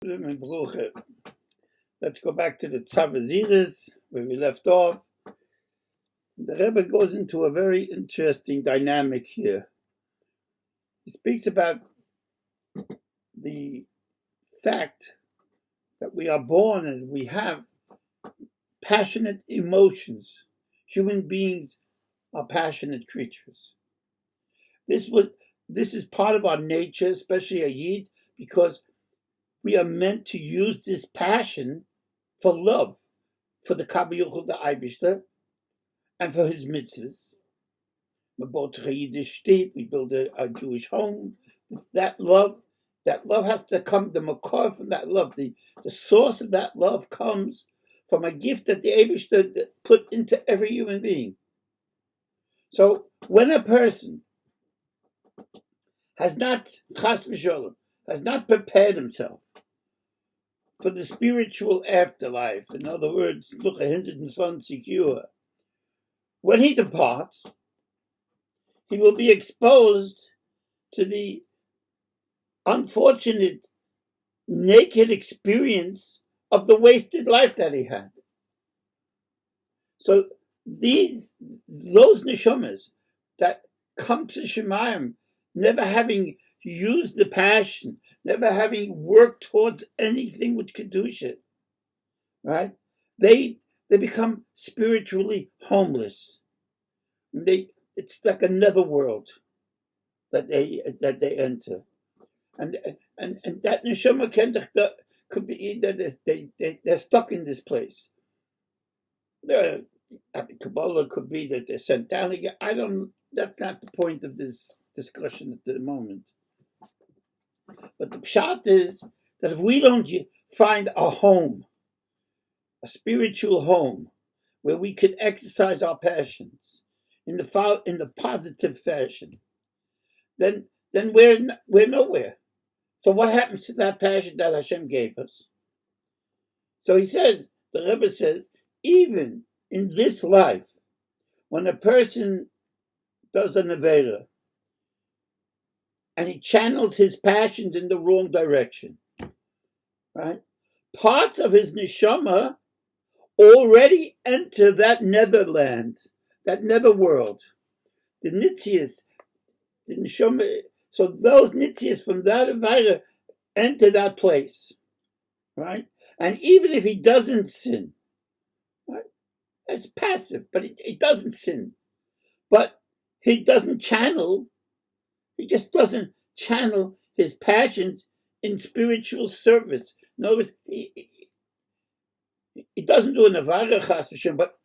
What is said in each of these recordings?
Shalom and Bruche. Let's go back to the T'zav V'Ziruz, where we left off. The Rebbe goes into a very interesting dynamic here. He speaks about the fact that we are born and we have passionate emotions. Human beings are passionate creatures. This is part of our nature, especially a Yid, because we are meant to use this passion for love, for the Kaviyuchel, the Eibishter, and for his mitzvahs. We build a Yiddish state, we build a Jewish home. That love has to come, the makor from that love, the source of that love comes from a gift that the Eibishter put into every human being. So when a person has not, chas v'sholem, has not prepared himself for the spiritual afterlife, in other words, look 120 secure, when he departs, he will be exposed to the unfortunate, naked experience of the wasted life that he had. So those neshamas that come to Shemayim, never having used the passion, never having worked towards anything with Kedusha, right? They become spiritually homeless. It's like another world that they enter, and that neshama could be that they're stuck in this place. Kabbalah could be that they're sent down again. That's not the point of this discussion at the moment. But the pshat is that if we don't find a home, a spiritual home, where we can exercise our passions in the positive fashion, then we're nowhere. So what happens to that passion that Hashem gave us? So he says, the Rebbe says, even in this life, when a person does an avera and he channels his passions in the wrong direction, right? Parts of his neshama already enter that netherland, that netherworld. The nitzias, the neshama, so those nitzias from that avera enter that place, right? And even if he doesn't sin, right? It's passive, but he doesn't sin. But he doesn't channel, he just doesn't channel his passions in spiritual service. In other words, he doesn't do an avara chas v'shem, but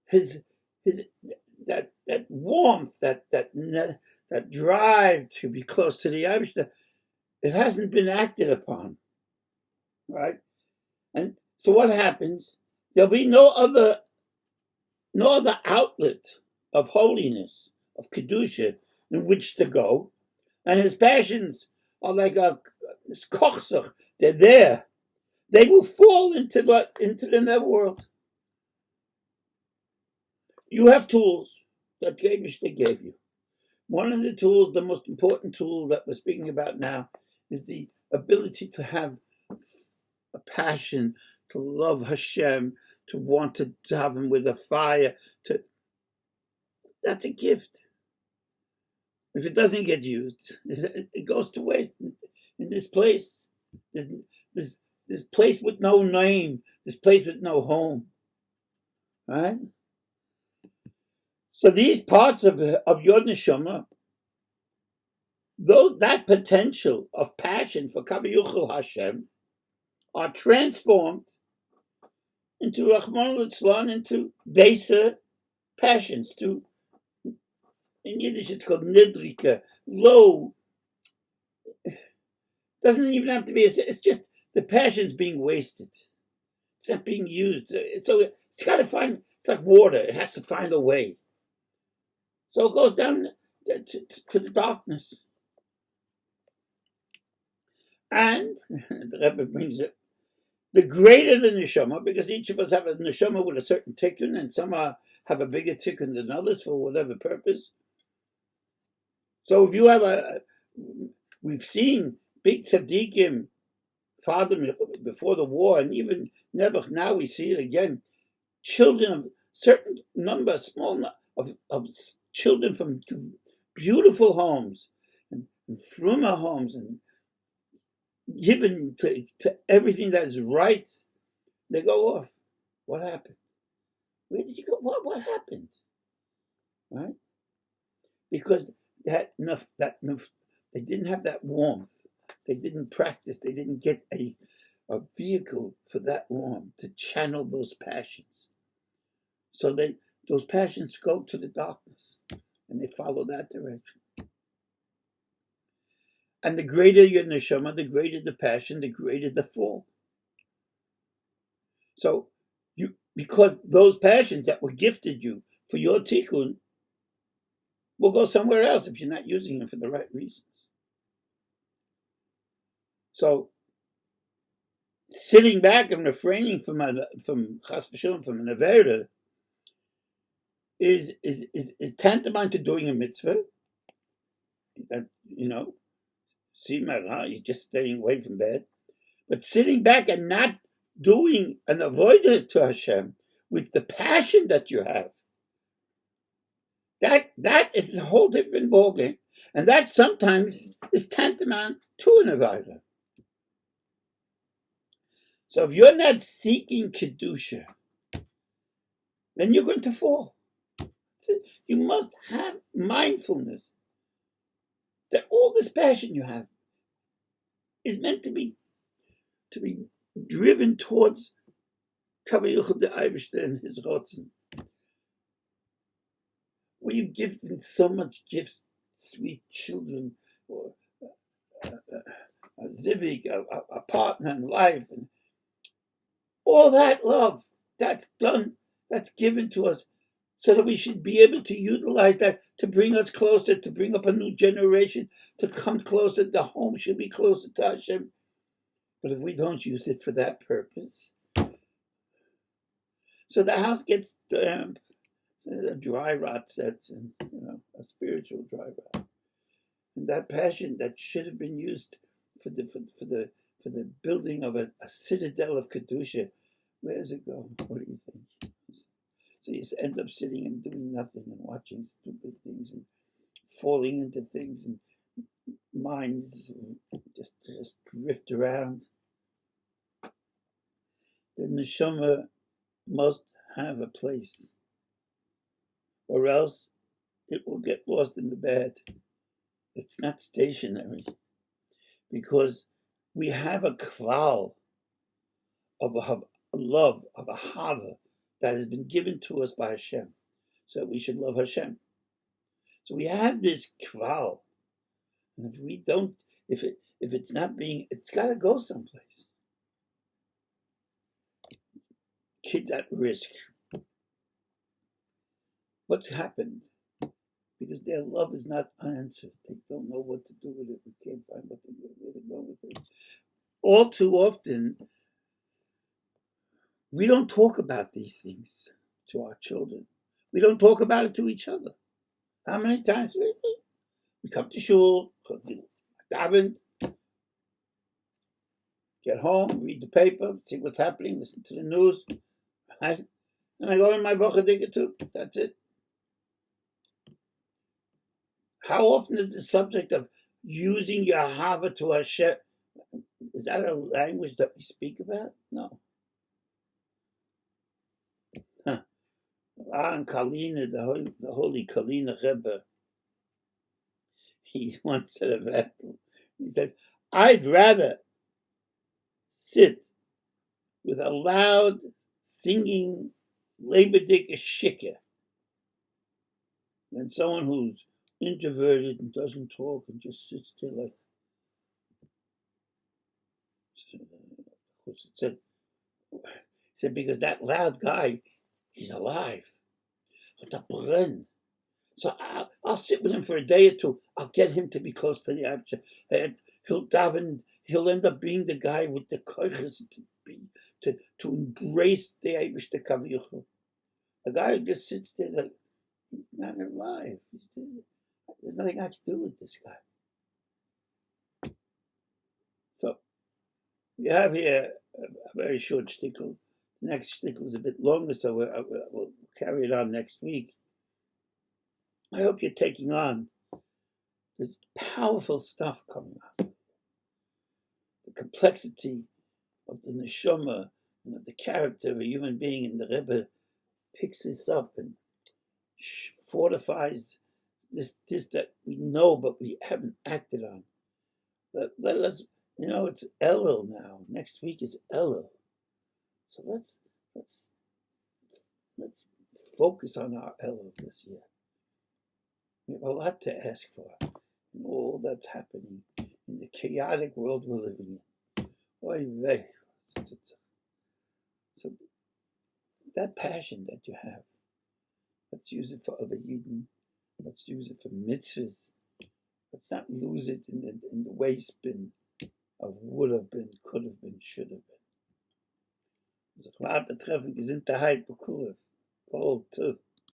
his that warmth, that drive to be close to the Eibishter, it hasn't been acted upon, right? And so what happens? There'll be no other outlet of holiness, of kedusha, in which to go, and his passions are like this kochsach. They're there. They will fall into the netherworld. You have tools that Eibishter gave you. One of the tools, the most important tool that we're speaking about now, is the ability to have a passion, to love Hashem, to want to have him with a fire. That's a gift. If it doesn't get used, it goes to waste. In this place, this place with no name, this place with no home, right? So these parts of your neshama, though that potential of passion for Kaviyuchel Hashem, are transformed into Rahman Litzlan, into baser passions, in Yiddish it's called nidrika, low. Doesn't even have to be, it's just the passion's being wasted. It's not being used. So it's got to find, it's like water, it has to find a way. So it goes down to the darkness. And the Rebbe brings it, the greater the neshama, because each of us have a neshama with a certain tikkun, and some have a bigger tikkun than others for whatever purpose. So if you have we've seen big tzaddikim father before the war, and even never now we see it again. Children of certain number, of children from beautiful homes and fruma homes and given to everything that is right, they go off. What happened? Where did you go? What happened? Right? Because they didn't have that warmth. They didn't practice. They didn't get a vehicle for that warmth to channel those passions. So those passions go to the darkness, and they follow that direction. And the greater your neshama, the greater the passion, the greater the fall. So because those passions that were gifted you for your tikkun will go somewhere else if you're not using them for the right reasons. So sitting back and refraining from chas v'shalom, from an avera, is tantamount to doing a mitzvah. That, see, you're just staying away from bed. But sitting back and not doing an avodah to Hashem with the passion that you have, that is a whole different ballgame. And that sometimes is tantamount to an avodah. So if you're not seeking kedusha, then you're going to fall. You must have mindfulness that all this passion you have is meant to be driven towards Kavayuchel the Eibishter and his Rotzen. Where you give them so much gifts, sweet children, or a zivig, a partner in life, and all that love that's done, that's given to us, so that we should be able to utilize that to bring us closer, to bring up a new generation, to come closer. The home should be closer to Hashem. But if we don't use it for that purpose, so the house gets damp, so a dry rot sets in, a spiritual dry rot, and that passion that should have been used for the building of a citadel of kedusha, where does it go? What do you think? So you end up sitting and doing nothing and watching stupid things and falling into things, and minds just drift around. The neshama must have a place, or else it will get lost in the bed. It's not stationary, because we have a kval of a love, of a hava, that has been given to us by Hashem, so we should love Hashem. So we have this kval, and if we don't, if it's not being, it's got to go someplace. Kids at risk. What's happened? Because their love is not answered. They don't know what to do with it. We can't find where to go with it. All too often, we don't talk about these things to our children. We don't talk about it to each other. How many times we come to shul, daven, get home, read the paper, see what's happening, listen to the news, right? And I go in my Vochadika too. That's it. How often is the subject of using your hava to Hashem, is that a language that we speak about? No. And Kalina, the Holy Kalina Rebbe, he once said a vessel. He said, I'd rather sit with a loud singing Lebedik shikah than someone who's introverted and doesn't talk and just sits there like. He said, because that loud guy, he's alive. So I'll sit with him for a day or two. I'll get him to be close to the Abisha. And he'll daven. He'll end up being the guy with the koiches to embrace the Abisha Kaviyuchel. The guy who just sits there like he's not alive. There's nothing I can do with this guy. So We have here a very short shtickle. The next shtickle is a bit longer, so we'll carry it on next week. I hope you're taking on this powerful stuff coming up. The complexity of the neshama and of the character of a human being, and the Rebbe picks this up and fortifies this that we know but we haven't acted on. Let us, it's Elul now. Next week is Elul, so let's focus on our Elul this year. We have a lot to ask for in all that's happening in the chaotic world we're living in. Oy vey. So that passion that you have, let's use it for other Yidden. Let's use it for mitzvahs. Let's not lose it in the waste bin of would have been, could have been, should have been. There's a lot of traffic is in the height, Bekurev. Cold too.